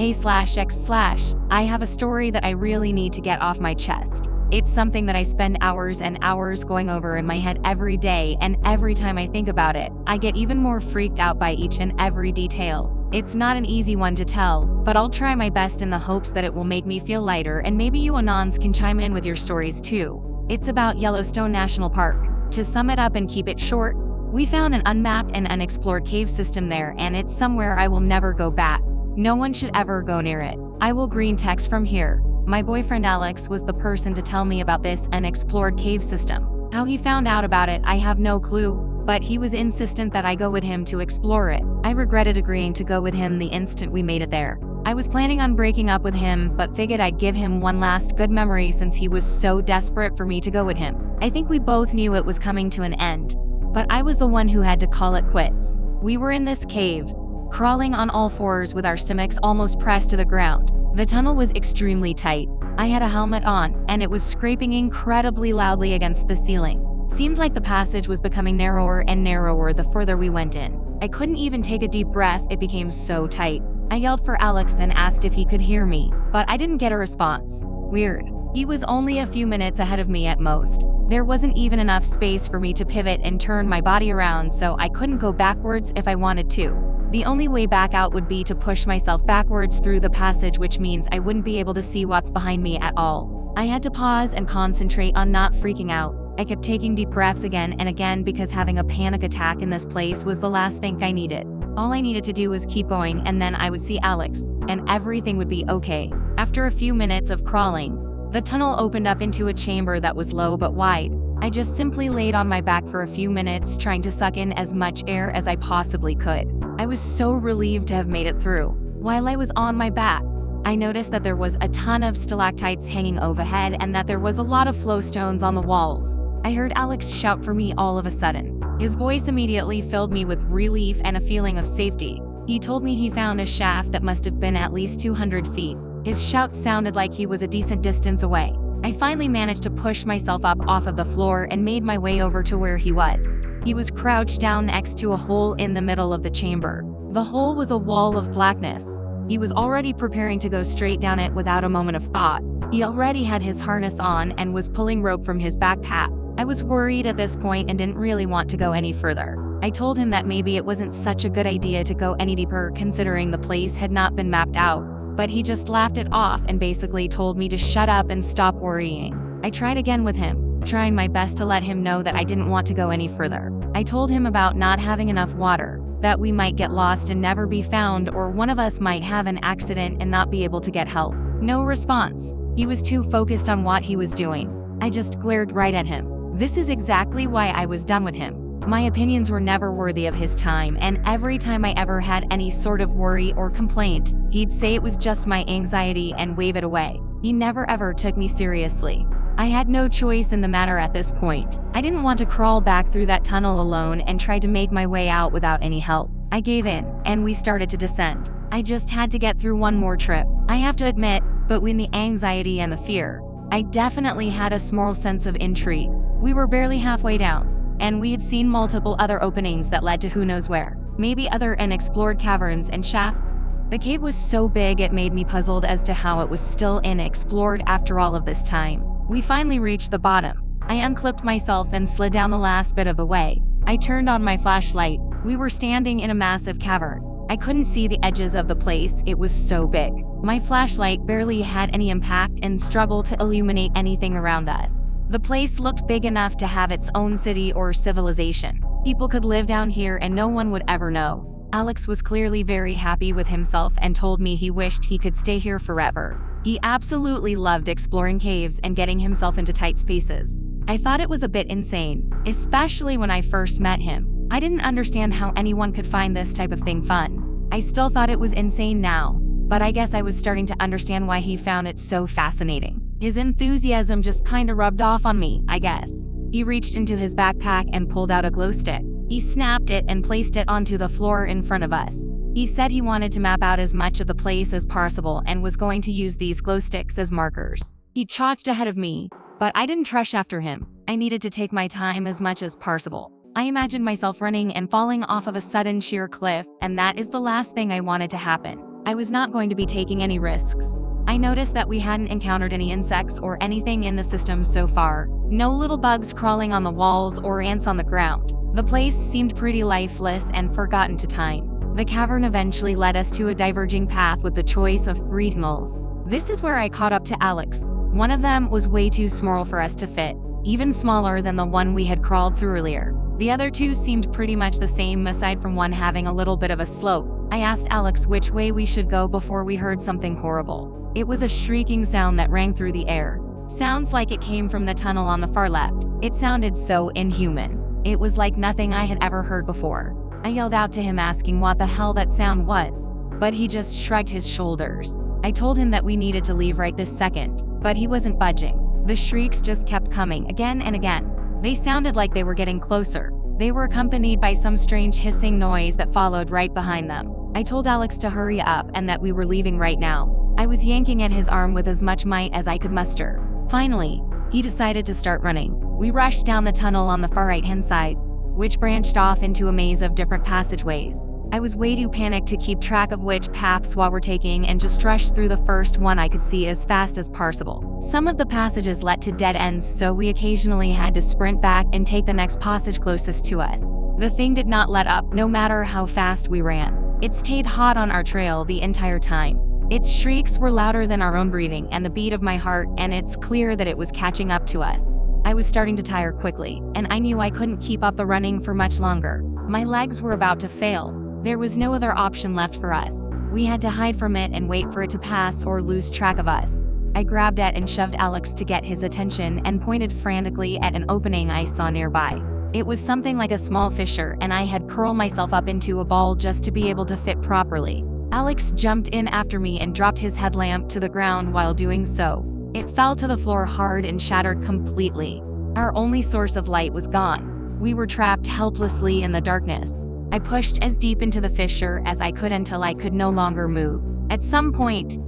Hey/X/, I have a story that I really need to get off my chest. It's something that I spend hours and hours going over in my head every day, and every time I think about it, I get even more freaked out by each and every detail. It's not an easy one to tell, but I'll try my best in the hopes that it will make me feel lighter, and maybe you anons can chime in with your stories too. It's about Yellowstone National Park. To sum it up and keep it short, we found an unmapped and unexplored cave system there, and it's somewhere I will never go back. No one should ever go near it. I will green text from here. My boyfriend Alex was the person to tell me about this unexplored cave system. How he found out about it, I have no clue, but he was insistent that I go with him to explore it. I regretted agreeing to go with him the instant we made it there. I was planning on breaking up with him, but figured I'd give him one last good memory since he was so desperate for me to go with him. I think we both knew it was coming to an end, but I was the one who had to call it quits. We were in this cave, crawling on all fours with our stomachs almost pressed to the ground. The tunnel was extremely tight. I had a helmet on, and it was scraping incredibly loudly against the ceiling. Seemed like the passage was becoming narrower and narrower the further we went in. I couldn't even take a deep breath, it became so tight. I yelled for Alex and asked if he could hear me, but I didn't get a response. Weird. He was only a few minutes ahead of me at most. There wasn't even enough space for me to pivot and turn my body around, so I couldn't go backwards if I wanted to. The only way back out would be to push myself backwards through the passage, which means I wouldn't be able to see what's behind me at all. I had to pause and concentrate on not freaking out. I kept taking deep breaths again and again because having a panic attack in this place was the last thing I needed. All I needed to do was keep going, and then I would see Alex, and everything would be okay. After a few minutes of crawling, the tunnel opened up into a chamber that was low but wide. I just simply laid on my back for a few minutes, trying to suck in as much air as I possibly could. I was so relieved to have made it through. While I was on my back, I noticed that there was a ton of stalactites hanging overhead and that there was a lot of flowstones on the walls. I heard Alex shout for me all of a sudden. His voice immediately filled me with relief and a feeling of safety. He told me he found a shaft that must have been at least 200 feet. His shout sounded like he was a decent distance away. I finally managed to push myself up off of the floor and made my way over to where he was. He was crouched down next to a hole in the middle of the chamber. The hole was a wall of blackness. He was already preparing to go straight down it without a moment of thought. He already had his harness on and was pulling rope from his backpack. I was worried at this point and didn't really want to go any further. I told him that maybe it wasn't such a good idea to go any deeper considering the place had not been mapped out, but he just laughed it off and basically told me to shut up and stop worrying. I tried again with him, trying my best to let him know that I didn't want to go any further. I told him about not having enough water, that we might get lost and never be found, or one of us might have an accident and not be able to get help. No response. He was too focused on what he was doing. I just glared right at him. This is exactly why I was done with him. My opinions were never worthy of his time, and every time I ever had any sort of worry or complaint, he'd say it was just my anxiety and wave it away. He never ever took me seriously. I had no choice in the matter at this point. I didn't want to crawl back through that tunnel alone and try to make my way out without any help. I gave in, and we started to descend. I just had to get through one more trip. I have to admit, between the anxiety and the fear, I definitely had a small sense of intrigue. We were barely halfway down, and we had seen multiple other openings that led to who knows where. Maybe other unexplored caverns and shafts. The cave was so big it made me puzzled as to how it was still unexplored after all of this time. We finally reached the bottom. I unclipped myself and slid down the last bit of the way. I turned on my flashlight. We were standing in a massive cavern. I couldn't see the edges of the place, it was so big. My flashlight barely had any impact and struggled to illuminate anything around us. The place looked big enough to have its own city or civilization. People could live down here and no one would ever know. Alex was clearly very happy with himself and told me he wished he could stay here forever. He absolutely loved exploring caves and getting himself into tight spaces. I thought it was a bit insane, especially when I first met him. I didn't understand how anyone could find this type of thing fun. I still thought it was insane now, but I guess I was starting to understand why he found it so fascinating. His enthusiasm just kinda rubbed off on me, I guess. He reached into his backpack and pulled out a glow stick. He snapped it and placed it onto the floor in front of us. He said he wanted to map out as much of the place as possible and was going to use these glow sticks as markers. He charged ahead of me, but I didn't rush after him. I needed to take my time as much as possible. I imagined myself running and falling off of a sudden sheer cliff, and that is the last thing I wanted to happen. I was not going to be taking any risks. I noticed that we hadn't encountered any insects or anything in the system so far. No little bugs crawling on the walls or ants on the ground. The place seemed pretty lifeless and forgotten to time. The cavern eventually led us to a diverging path with the choice of 3 tunnels. This is where I caught up to Alex. One of them was way too small for us to fit, even smaller than the one we had crawled through earlier. The other 2 seemed pretty much the same aside from one having a little bit of a slope. I asked Alex which way we should go before we heard something horrible. It was a shrieking sound that rang through the air. Sounds like it came from the tunnel on the far left. It sounded so inhuman. It was like nothing I had ever heard before. I yelled out to him asking what the hell that sound was, but he just shrugged his shoulders. I told him that we needed to leave right this second, but he wasn't budging. The shrieks just kept coming again and again. They sounded like they were getting closer. They were accompanied by some strange hissing noise that followed right behind them. I told Alex to hurry up and that we were leaving right now. I was yanking at his arm with as much might as I could muster. Finally, he decided to start running. We rushed down the tunnel on the far right-hand side, which branched off into a maze of different passageways. I was way too panicked to keep track of which paths we were taking and just rushed through the first one I could see as fast as possible. Some of the passages led to dead ends, so we occasionally had to sprint back and take the next passage closest to us. The thing did not let up no matter how fast we ran. It stayed hot on our trail the entire time. Its shrieks were louder than our own breathing and the beat of my heart, and it's clear that it was catching up to us. I was starting to tire quickly, and I knew I couldn't keep up the running for much longer. My legs were about to fail. There was no other option left for us. We had to hide from it and wait for it to pass or lose track of us. I grabbed at and shoved Alex to get his attention and pointed frantically at an opening I saw nearby. It was something like a small fissure, and I had curled myself up into a ball just to be able to fit properly. Alex jumped in after me and dropped his headlamp to the ground while doing so. It fell to the floor hard and shattered completely. Our only source of light was gone. We were trapped helplessly in the darkness. I pushed as deep into the fissure as I could until I could no longer move. At some point,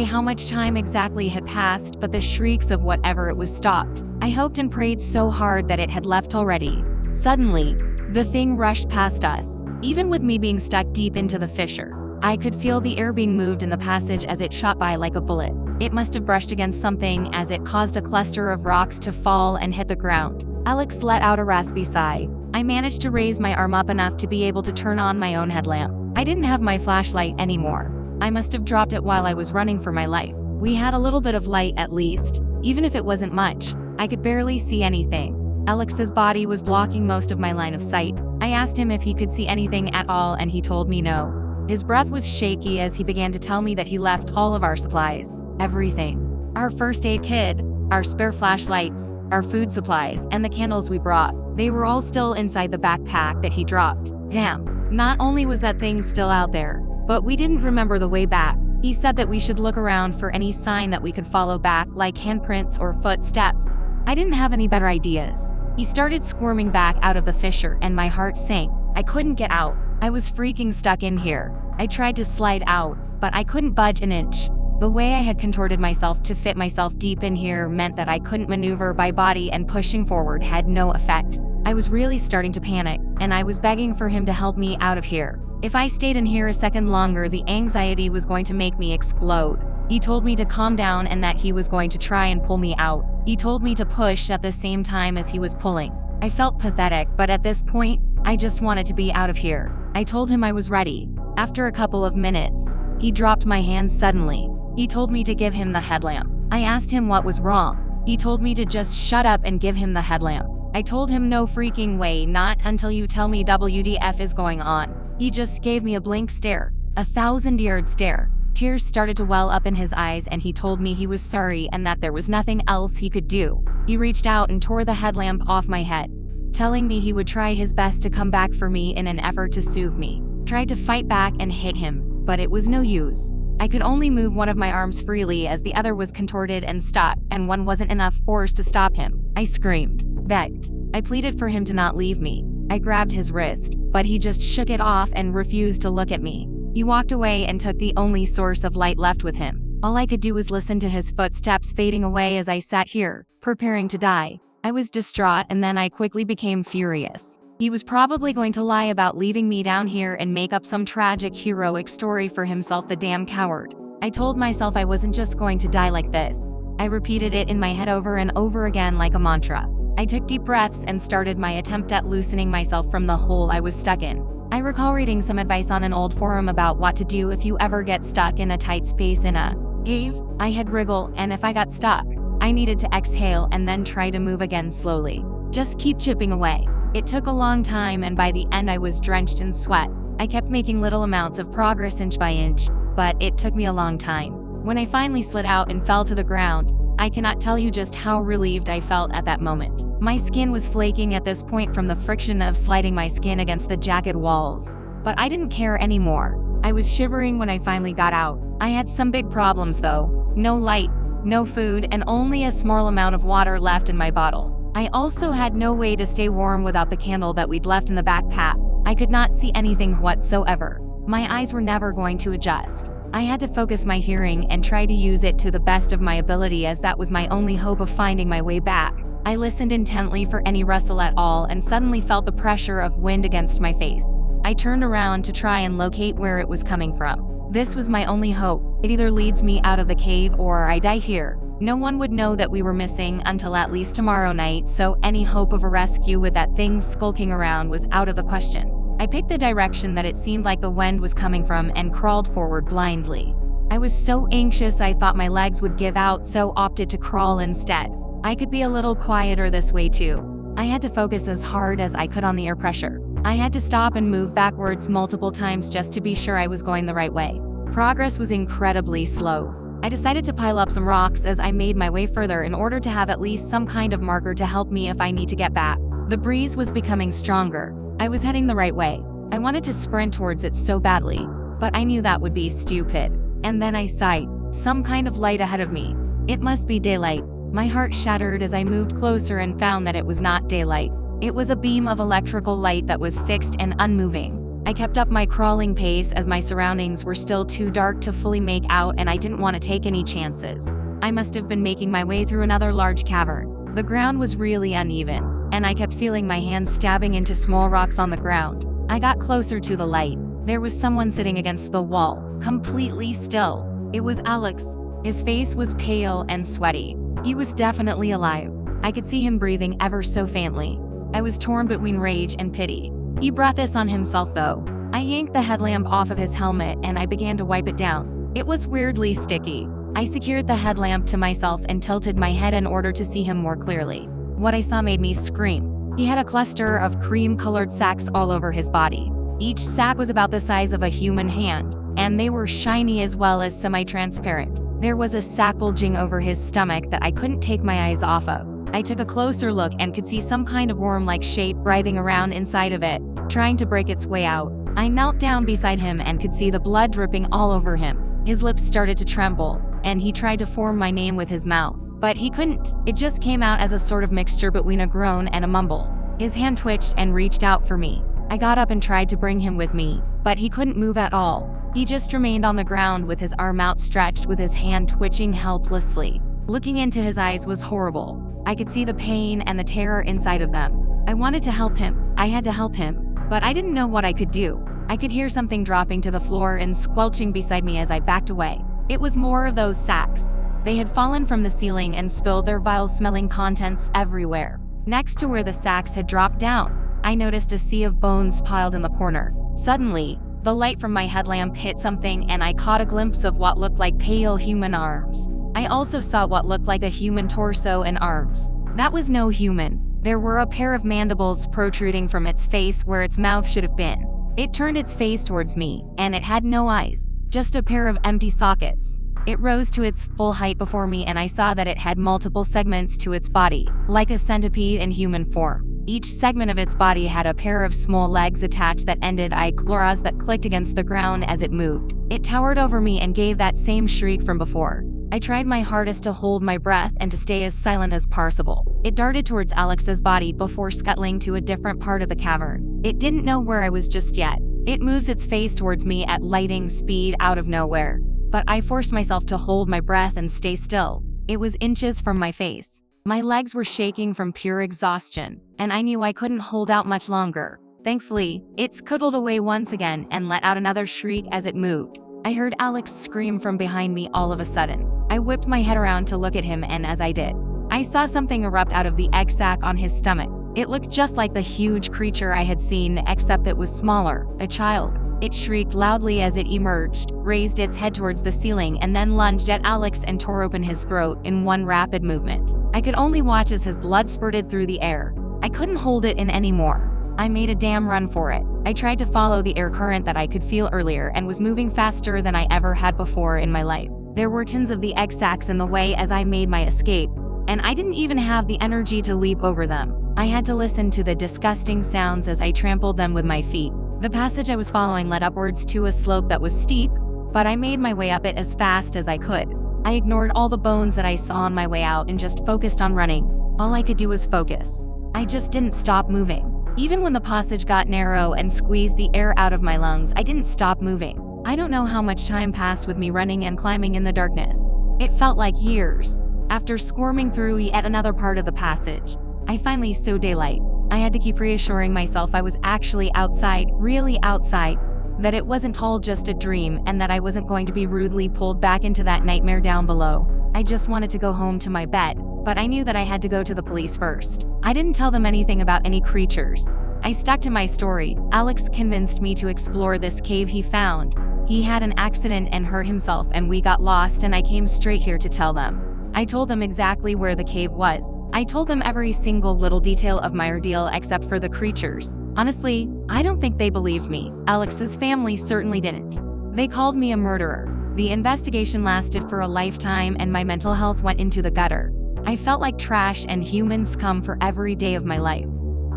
how much time exactly had passed, but the shrieks of whatever it was stopped. I hoped and prayed so hard that it had left already. Suddenly, the thing rushed past us. Even with me being stuck deep into the fissure, I could feel the air being moved in the passage as it shot by like a bullet. It must have brushed against something as it caused a cluster of rocks to fall and hit the ground. Alex let out a raspy sigh. I managed to raise my arm up enough to be able to turn on my own headlamp. I didn't have my flashlight anymore. I must have dropped it while I was running for my life. We had a little bit of light at least, even if it wasn't much. I could barely see anything. Alex's body was blocking most of my line of sight. I asked him if he could see anything at all, and he told me no. His breath was shaky as he began to tell me that he left all of our supplies. Everything. Our first aid kit, our spare flashlights, our food supplies, and the candles we brought. They were all still inside the backpack that he dropped. Damn. Not only was that thing still out there, but we didn't remember the way back. He said that we should look around for any sign that we could follow back, like handprints or footsteps. I didn't have any better ideas. He started squirming back out of the fissure and my heart sank. I couldn't get out. I was freaking stuck in here. I tried to slide out, but I couldn't budge an inch. The way I had contorted myself to fit myself deep in here meant that I couldn't maneuver my body, and pushing forward had no effect. I was really starting to panic, and I was begging for him to help me out of here. If I stayed in here a second longer, the anxiety was going to make me explode. He told me to calm down and that he was going to try and pull me out. He told me to push at the same time as he was pulling. I felt pathetic, but at this point, I just wanted to be out of here. I told him I was ready. After a couple of minutes, he dropped my hand suddenly. He told me to give him the headlamp. I asked him what was wrong. He told me to just shut up and give him the headlamp. I told him no freaking way, not until you tell me WDF is going on. He just gave me a blank stare, a 1,000-yard stare. Tears started to well up in his eyes, and he told me he was sorry and that there was nothing else he could do. He reached out and tore the headlamp off my head, telling me he would try his best to come back for me in an effort to soothe me. Tried to fight back and hit him, but it was no use. I could only move one of my arms freely as the other was contorted and stuck, and one wasn't enough force to stop him. I screamed, begged. I pleaded for him to not leave me. I grabbed his wrist, but he just shook it off and refused to look at me. He walked away and took the only source of light left with him. All I could do was listen to his footsteps fading away as I sat here, preparing to die. I was distraught, and then I quickly became furious. He was probably going to lie about leaving me down here and make up some tragic heroic story for himself, the damn coward. I told myself I wasn't just going to die like this. I repeated it in my head over and over again like a mantra. I took deep breaths and started my attempt at loosening myself from the hole I was stuck in. I recall reading some advice on an old forum about what to do if you ever get stuck in a tight space in a cave. I had wriggle, and if I got stuck, I needed to exhale and then try to move again slowly. Just keep chipping away. It took a long time, and by the end I was drenched in sweat. I kept making little amounts of progress inch by inch, but it took me a long time. When I finally slid out and fell to the ground, I cannot tell you just how relieved I felt at that moment. My skin was flaking at this point from the friction of sliding my skin against the jagged walls. But I didn't care anymore. I was shivering when I finally got out. I had some big problems though. No light, no food, and only a small amount of water left in my bottle. I also had no way to stay warm without the candle that we'd left in the backpack. I could not see anything whatsoever. My eyes were never going to adjust. I had to focus my hearing and try to use it to the best of my ability, as that was my only hope of finding my way back. I listened intently for any rustle at all and suddenly felt the pressure of wind against my face. I turned around to try and locate where it was coming from. This was my only hope. It either leads me out of the cave or I die here. No one would know that we were missing until at least tomorrow night, so any hope of a rescue with that thing skulking around was out of the question. I picked the direction that it seemed like the wind was coming from and crawled forward blindly. I was so anxious I thought my legs would give out, so opted to crawl instead. I could be a little quieter this way too. I had to focus as hard as I could on the air pressure. I had to stop and move backwards multiple times just to be sure I was going the right way. Progress was incredibly slow. I decided to pile up some rocks as I made my way further in order to have at least some kind of marker to help me if I need to get back. The breeze was becoming stronger. I was heading the right way. I wanted to sprint towards it so badly, but I knew that would be stupid. And then I sighted some kind of light ahead of me. It must be daylight. My heart shattered as I moved closer and found that it was not daylight. It was a beam of electrical light that was fixed and unmoving. I kept up my crawling pace as my surroundings were still too dark to fully make out, and I didn't want to take any chances. I must have been making my way through another large cavern. The ground was really uneven, and I kept feeling my hands stabbing into small rocks on the ground. I got closer to the light. There was someone sitting against the wall, completely still. It was Alex. His face was pale and sweaty. He was definitely alive. I could see him breathing ever so faintly. I was torn between rage and pity. He brought this on himself though. I yanked the headlamp off of his helmet and I began to wipe it down. It was weirdly sticky. I secured the headlamp to myself and tilted my head in order to see him more clearly. What I saw made me scream. He had a cluster of cream-colored sacs all over his body. Each sac was about the size of a human hand, and they were shiny as well as semi-transparent. There was a sac bulging over his stomach that I couldn't take my eyes off of. I took a closer look and could see some kind of worm-like shape writhing around inside of it, trying to break its way out. I knelt down beside him and could see the blood dripping all over him. His lips started to tremble, and he tried to form my name with his mouth. But he couldn't. It just came out as a sort of mixture between a groan and a mumble. His hand twitched and reached out for me. I got up and tried to bring him with me, but he couldn't move at all. He just remained on the ground with his arm outstretched with his hand twitching helplessly. Looking into his eyes was horrible. I could see the pain and the terror inside of them. I wanted to help him. I had to help him, but I didn't know what I could do. I could hear something dropping to the floor and squelching beside me as I backed away. It was more of those sacks. They had fallen from the ceiling and spilled their vile-smelling contents everywhere. Next to where the sacks had dropped down, I noticed a sea of bones piled in the corner. Suddenly, the light from my headlamp hit something and I caught a glimpse of what looked like pale human arms. I also saw what looked like a human torso and arms. That was no human. There were a pair of mandibles protruding from its face where its mouth should have been. It turned its face towards me, and it had no eyes, just a pair of empty sockets. It rose to its full height before me and I saw that it had multiple segments to its body, like a centipede in human form. Each segment of its body had a pair of small legs attached that ended in claws that clicked against the ground as it moved. It towered over me and gave that same shriek from before. I tried my hardest to hold my breath and to stay as silent as possible. It darted towards Alex's body before scuttling to a different part of the cavern. It didn't know where I was just yet. It moves its face towards me at lightning speed out of nowhere. But I forced myself to hold my breath and stay still. It was inches from my face. My legs were shaking from pure exhaustion, and I knew I couldn't hold out much longer. Thankfully, it scuttled away once again and let out another shriek as it moved. I heard Alex scream from behind me all of a sudden. I whipped my head around to look at him, and as I did, I saw something erupt out of the egg sac on his stomach. It looked just like the huge creature I had seen, except it was smaller, a child. It shrieked loudly as it emerged, raised its head towards the ceiling, and then lunged at Alex and tore open his throat in one rapid movement. I could only watch as his blood spurted through the air. I couldn't hold it in anymore. I made a damn run for it. I tried to follow the air current that I could feel earlier and was moving faster than I ever had before in my life. There were tons of the egg sacs in the way as I made my escape, and I didn't even have the energy to leap over them. I had to listen to the disgusting sounds as I trampled them with my feet. The passage I was following led upwards to a slope that was steep, but I made my way up it as fast as I could. I ignored all the bones that I saw on my way out and just focused on running. All I could do was focus. I just didn't stop moving. Even when the passage got narrow and squeezed the air out of my lungs, I didn't stop moving. I don't know how much time passed with me running and climbing in the darkness. It felt like years. After squirming through yet another part of the passage, I finally saw daylight. I had to keep reassuring myself I was actually outside, really outside, that it wasn't all just a dream, and that I wasn't going to be rudely pulled back into that nightmare down below. I just wanted to go home to my bed, but I knew that I had to go to the police first. I didn't tell them anything about any creatures. I stuck to my story. Alex convinced me to explore this cave he found. He had an accident and hurt himself, and we got lost, and I came straight here to tell them. I told them exactly where the cave was. I told them every single little detail of my ordeal except for the creatures. Honestly, I don't think they believed me. Alex's family certainly didn't. They called me a murderer. The investigation lasted for a lifetime, and my mental health went into the gutter. I felt like trash and human scum for every day of my life.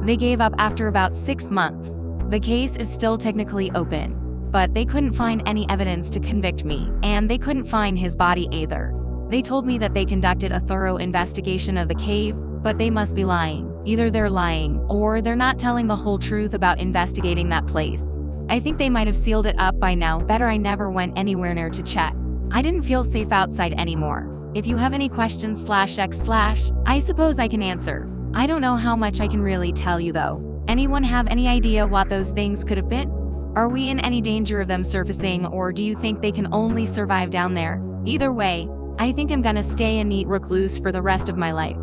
They gave up after about 6 months. The case is still technically open, but they couldn't find any evidence to convict me, and they couldn't find his body either. They told me that they conducted a thorough investigation of the cave, but they must be lying. Either they're lying, or they're not telling the whole truth about investigating that place. I think they might have sealed it up by now. Better I never went anywhere near to check. I didn't feel safe outside anymore. If you have any questions I suppose I can answer. I don't know how much I can really tell you though. Anyone have any idea what those things could have been? Are we in any danger of them surfacing, or do you think they can only survive down there? Either way, I think I'm gonna stay a neat recluse for the rest of my life.